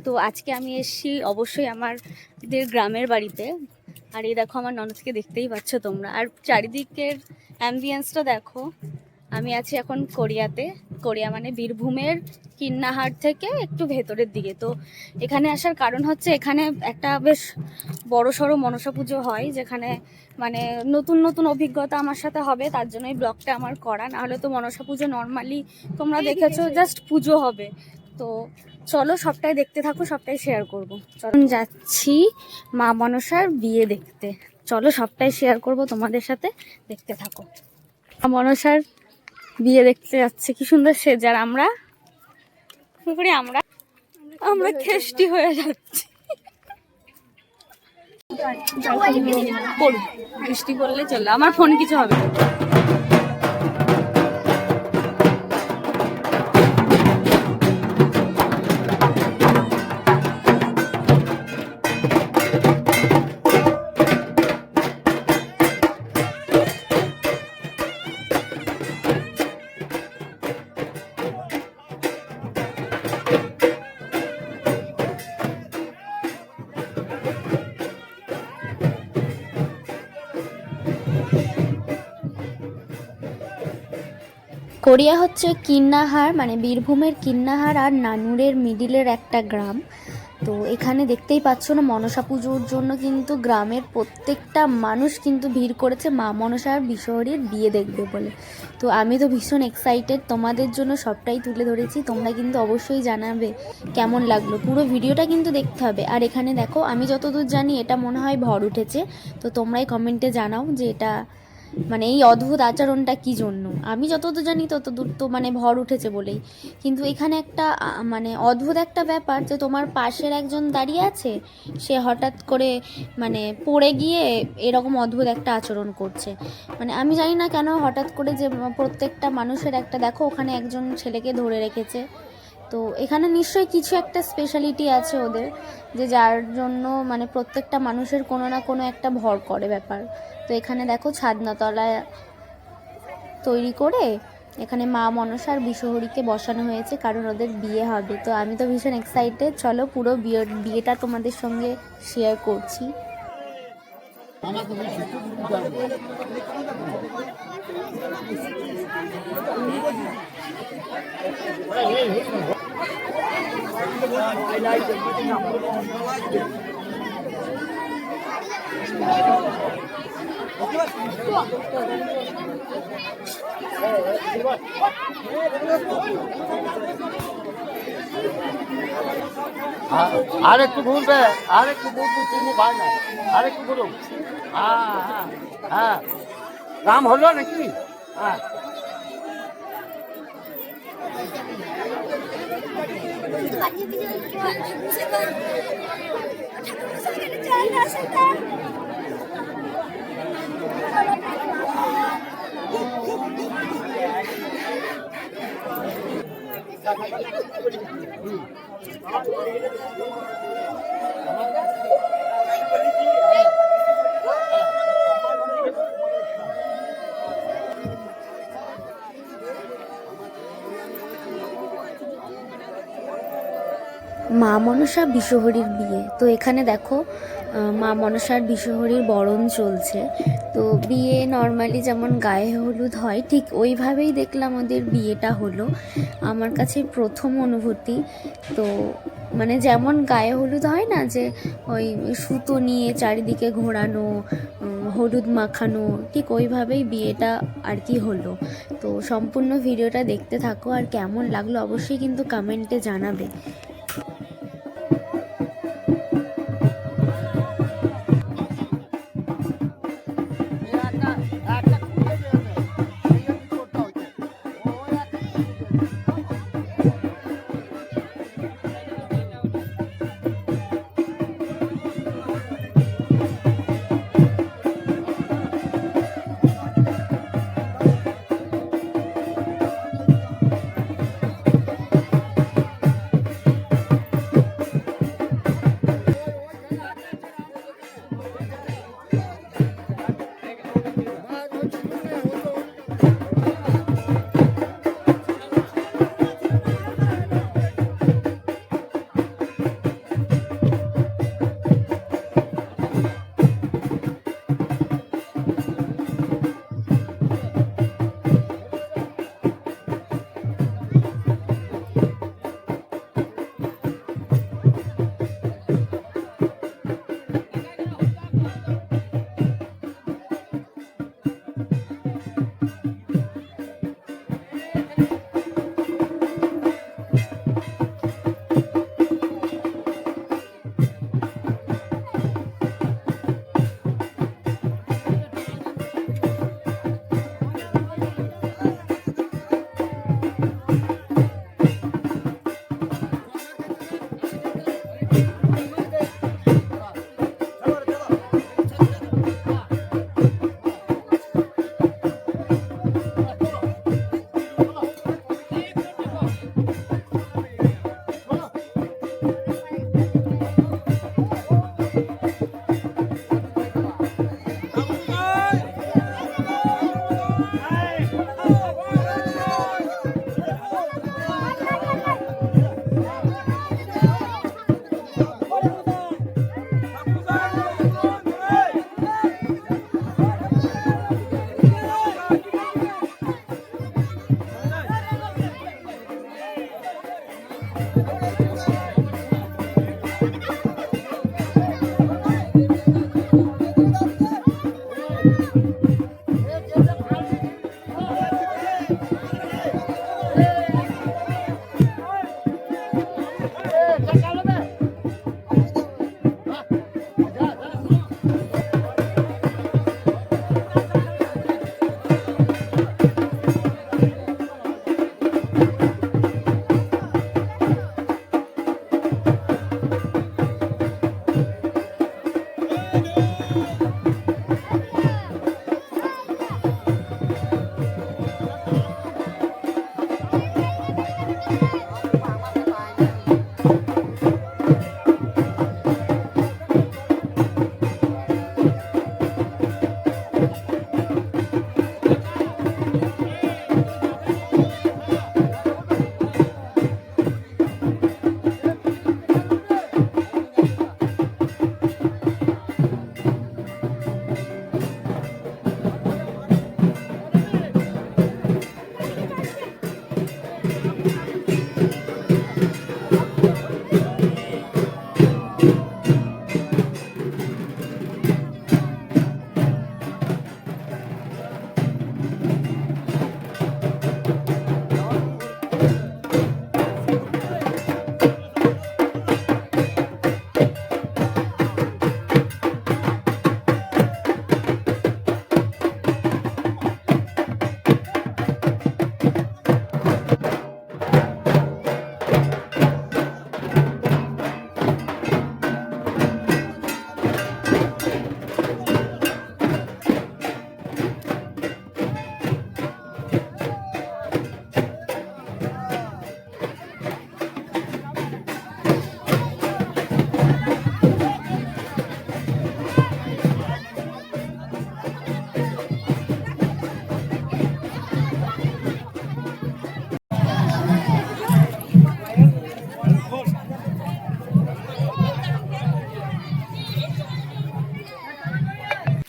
তো আজকে আমি এসেছি অবশ্যই আমাদের গ্রামের বাড়িতে। আর এই দেখো আমার ননদকে দেখতেই পাচ্ছ তোমরা, আর চারিদিকের অ্যাম্বিয়েন্সটা দেখো। আমি আছি এখন কোরিয়াতে। কোরিয়া মানে বীরভূমের কিন্নাহার থেকে একটু ভেতরের দিকে। তো এখানে আসার কারণ হচ্ছে এখানে একটা বেশ বড় সড়ো মনসা পুজো হয়, যেখানে মানে নতুন নতুন অভিজ্ঞতা আমার সাথে হবে, তার জন্যই ব্লগটা আমার করা। নাহলে তো মনসা পুজো নর্মালি তোমরা দেখেছো জাস্ট পুজো হবে। তো চলো সবটাই দেখতে থাকো, সবটাই শেয়ার করবো। চলো যাচ্ছি মা মনসার বিয়ে দেখতে, চলো সবটাই শেয়ার করব তোমাদের সাথে, দেখতে থাকো। মা মনসার বিয়ে দেখতে যাচ্ছে, কি সুন্দর সেজে, আর আমরা আমরা খেষ্টি হয়ে যাচ্ছি। বৃষ্টি করলে চললো, আমার ফোন কিছু হবে না। কোরিয়া হচ্ছে কিন্নাহার মানে বীরভূমের কিন্নাহার আর নানুরের মিডিলের একটা গ্রাম। তো এখানে দেখতেই পাচ্ছ না, মনসা পুজোর জন্য কিন্তু গ্রামের প্রত্যেকটা মানুষ কিন্তু ভিড় করেছে মা মনসার বিশহরীর বিয়ে দেখবে বলে। তো আমি তো ভীষণ এক্সাইটেড, তোমাদের জন্য সবটাই তুলে ধরেছি। তোমরা কিন্তু অবশ্যই জানাবে কেমন লাগলো, পুরো ভিডিওটা কিন্তু দেখতে হবে। আর এখানে দেখো, আমি যতদূর জানি এটা মনে হয় ভর উঠেছে। তো তোমরাই কমেন্টে জানাও যে এটা মানে এই অদ্ভুত আচরণটা কি জন্য। আমি যতদূর জানি ততদূর তো মানে ভর উঠেছে বলেই। কিন্তু এখানে একটা মানে অদ্ভুত একটা ব্যাপার, যে তোমার পাশের একজন দাঁড়িয়ে আছে, সে হঠাৎ করে মানে পড়ে গিয়ে এরকম অদ্ভুত একটা আচরণ করছে। মানে আমি জানি না কেন হঠাৎ করে, যে প্রত্যেকটা মানুষের একটা দেখো ওখানে একজন ছেলেকে ধরে রেখেছে। তো এখানে নিশ্চয়ই কিছু একটা স্পেশালিটি আছে ওদের, যে যার জন্য মানে প্রত্যেকটা মানুষের কোনো না কোনো একটা ভর করে ব্যাপার। তো এখানে দেখো ছাদনাতলায় তৈরি করে এখানে মা মনসার বিশহরীকে বসানো হয়েছে, কারণ ওদের বিয়ে হবে। তো আমি তো ভীষণ এক্সাইটেড, চলো পুরো বিয়েটা তোমাদের সঙ্গে শেয়ার করছি। আর একটু ঘুরবে, আর একটু ঘুরবো, তুমি ভাই না, আর একটু ঘুরো। হ্যাঁ হ্যাঁ হ্যাঁ, কাম হলো নাকি? হ্যাঁ মা মনসা বিশহরীর বিয়ে। তো এখানে দেখো মা মনসার বিশহরীর বরণ চলছে। তো বিয়ে নর্মালি যেমন গায়ে হলুদ হয়, ঠিক ওইভাবেই দেখলাম ওদের বিয়েটা হলো। আমার কাছে প্রথম অনুভূতি। তো মানে যেমন গায়ে হলুদ হয় না, যে ওই সুতো নিয়ে চারিদিকে ঘোরানো, হলুদ মাখানো, ঠিক ওইভাবেই বিয়েটা আর কি হলো। তো সম্পূর্ণ ভিডিওটা দেখতে থাকো, আর কেমন লাগলো অবশ্যই কিন্তু কমেন্টে জানাবে।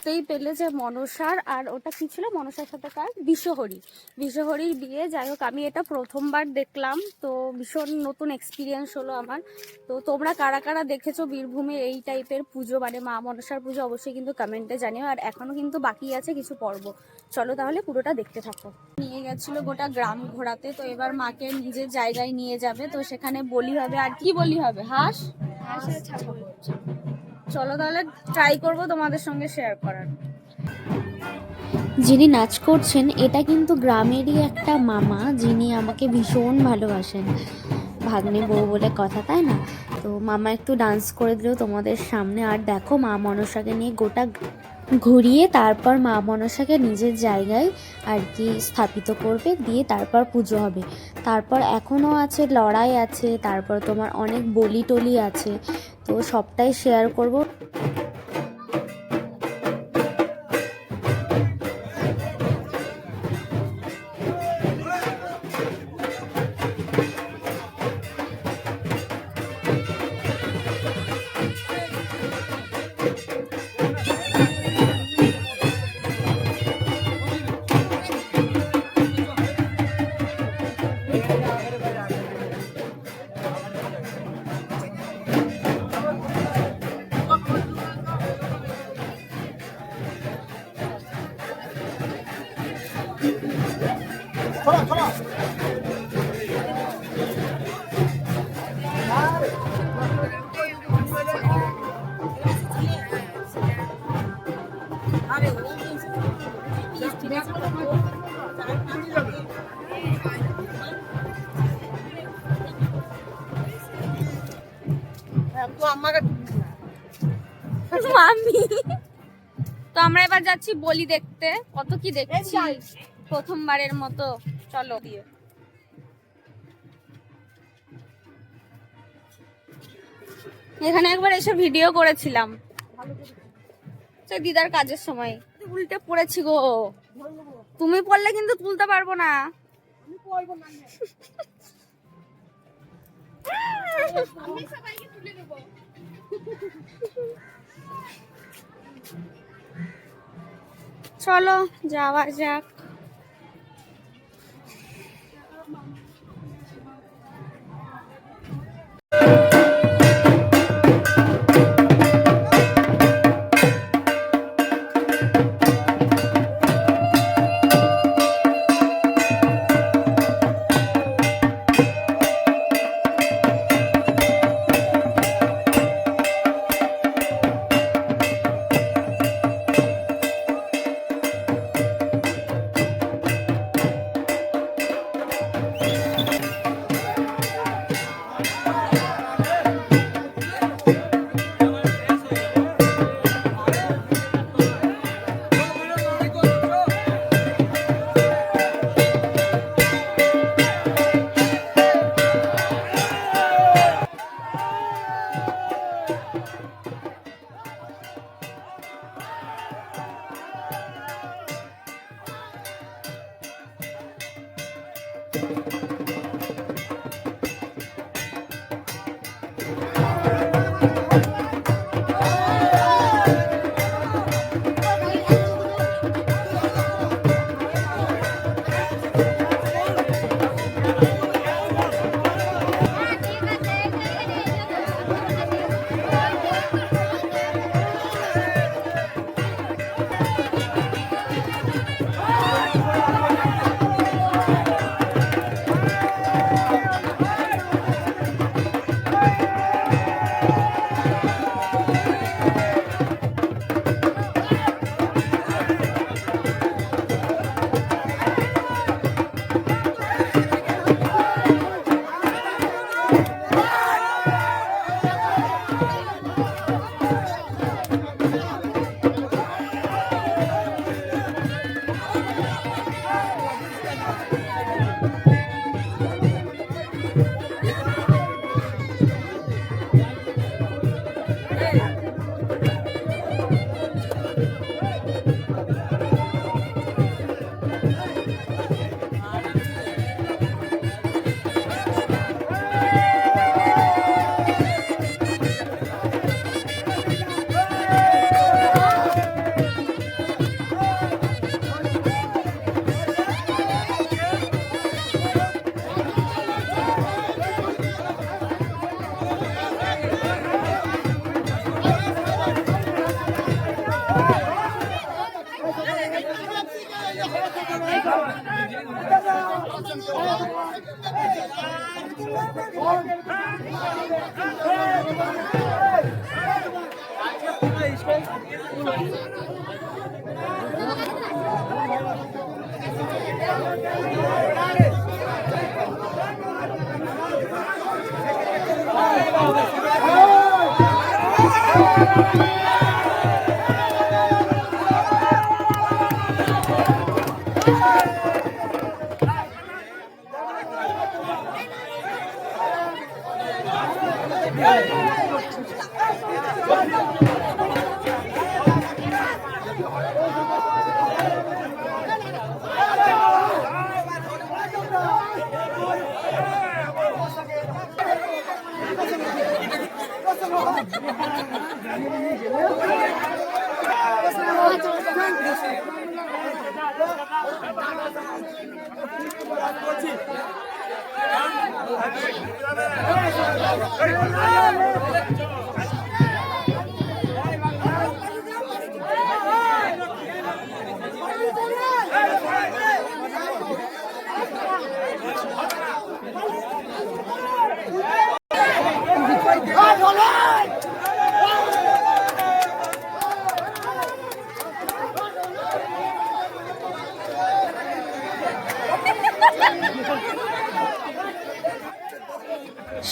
দেখতেই পেলে যে মনসার আর ওটা কি ছিল, মনসার সাথে কার, বিশ্বহরির বিয়ে। যাই হোক, আমি এটা প্রথমবার দেখলাম, তো ভীষণ নতুন এক্সপিরিয়েন্স হলো আমার। তো তোমরা কারা কারা দেখেছো বীরভূমে এই টাইপের পুজো, মানে মা মনসার পুজো, অবশ্যই কিন্তু কমেন্টে জানিও। আর এখনো কিন্তু বাকি আছে কিছু পর্ব। চলো তাহলে পুরোটা দেখতে থাকো। নিয়ে গেছিল গোটা গ্রাম ঘোরাতে, তো এবার মাকে নিজের জায়গায় নিয়ে যাবে, তো সেখানে বলি হবে। আর কি বলি হবে? হাঁস। চলো তাহলে ট্রাই করব তোমাদের সঙ্গে শেয়ার করার। যিনি নাচ করছেন এটা কিন্তু গ্রামেরই একটা মামা, যিনি আমাকে ভীষণ ভালোবাসেন, ভাগ্নে বউ বলে কথা, তাই না? তো মামা একটু ডান্স করে দিল তোমাদের সামনে। আর দেখো মা মনসাকে নিয়ে গোটা ঘুরিয়ে তারপর মা মনসাকে নিজের জায়গায় আর কি স্থাপিত করবে, দিয়ে তারপর পুজো হবে। তারপর এখনও আছে লড়াই আছে, তারপর তোমার অনেক বলি টলি আছে, তো সবটাই শেয়ার করব। মামি, তো আমরা এবার যাচ্ছি বলি দেখতে। কত কি দেখছি প্রথমবারের মতো। চলো দিয়ে এখানে একবার এসে ভিডিও করেছিলাম সে দিদার কাজের সময়। উল্টে পড়েছি গো, তুমি পড়লে কিন্তু তুলতে পারবো না। চলো যাওয়া যাক।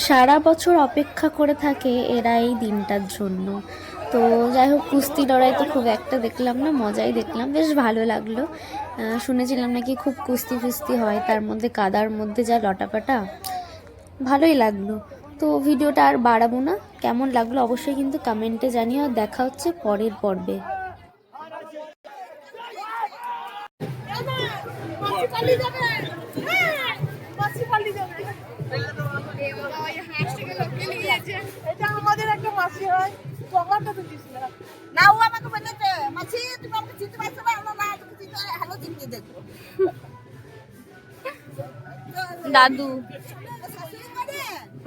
সারা বছর অপেক্ষা করে থাকে এরা এই দিনটার জন্য। তো যাই হোক, কুস্তি লড়াই তো খুব একটা দেখলাম না, মজাই দেখলাম, বেশ ভালো লাগলো। শুনেছিলাম নাকি খুব কুস্তি ফুস্তি হয়, তার মধ্যে কাদার মধ্যে যা লটাপাটা, ভালোই লাগলো। তো ভিডিওটা আর বাড়াবো না, কেমন লাগলো অবশ্যই কিন্তু কমেন্টে জানিও। দেখা হচ্ছে পরের পর্বে। এটা আমাদের একটা মাসি হয়, তোমারটা তো দিছিল না। ও আমাকে বলেছে, মাসি তুমি আমাকে চিনতে পারছো না? না তুমি চিনতে, হ্যালো চিনতে দেখো। দাদু শাশুড়ি মানে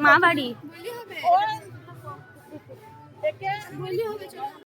মা বাড়ি একে বলি হবে চলো।